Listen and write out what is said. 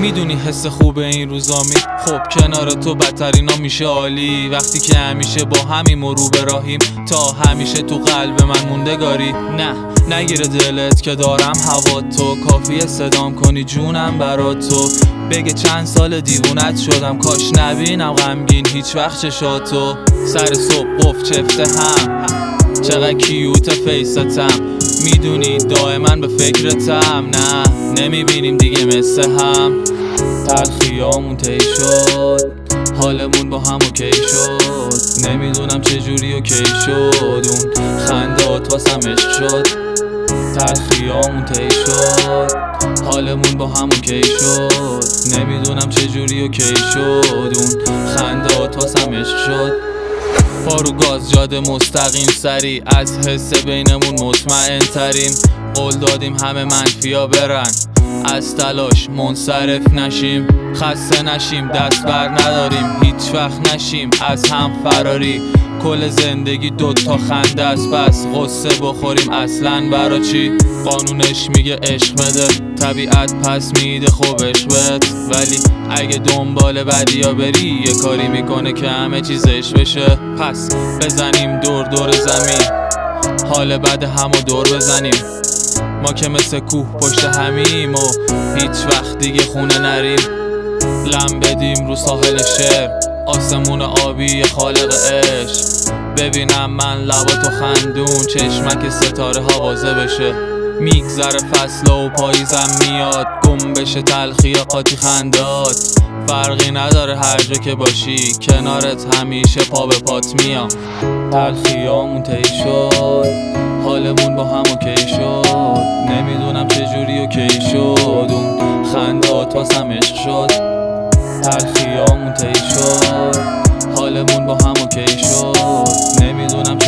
میدونی حس خوبه این روزا خب کنار تو بدترینا میشه عالی. وقتی که همیشه با همیم و رو به راهیم، تا همیشه تو قلب من موندگاری. نه نگیره دلت که دارم هوا تو، کافیه صدام کنی جونم برا تو. بگه چند سال دیوونت شدم، کاش نبینم غمگین هیچ وقت چشاتو. سر صبح قفل چفته هم، چقدر کیوت فیستم. میدونی دائما به فکرتم، نه نمیبینیم دیگه مثل هم. تلخیامون تی شد، حالمون با هم اوکی شد. نمیدونم چجوری اوکی شد، اون خندات واسم عشق شد. تلخیامون تی شد، حالمون با هم اوکی شد. نمیدونم چجوری اوکی شد، اون خندات واسم عشق شد. پارو گاز جاده مستقیم سری، از حس بینمون مطمئن تریم. قول دادیم همه منفیا برن، از تلاش منصرف نشیم. خسته نشیم، دست بر نداریم، هیچ وقت نشیم از هم فراری. کل زندگی دوتا خنده است، بس غصه بخوریم اصلا برا چی؟ قانونش میگه عشق بده، طبیعت پس میده خوب عشق بهت. ولی اگه دنبال بدیا بری، یه کاری میکنه که همه چیزش بشه. پس بزنیم دور دور زمین، حال بد همو دور بزنیم. ما که مثل کوه پشت همیم و هیچ وقت دیگه خونه نریم. لم بدیم رو ساحل شعر، آسمون آبی خالق عشق. ببینم من لباتو خندون، چشمک ستاره ها بازه بشه. میگذره فصل و پاییزم میاد، گم بشه تلخی قاطی خندات. فرقی نداره هر جا که باشی، کنارت همیشه پا به پات میام. تلخیامون تی شد، حالمون با هم اوکی شد. نمیدونم چجوری اوکی شد، اون خندات واسم عشق شد. تلخیامون تی شد، حالمون با هم اوکی شد. نمیدونم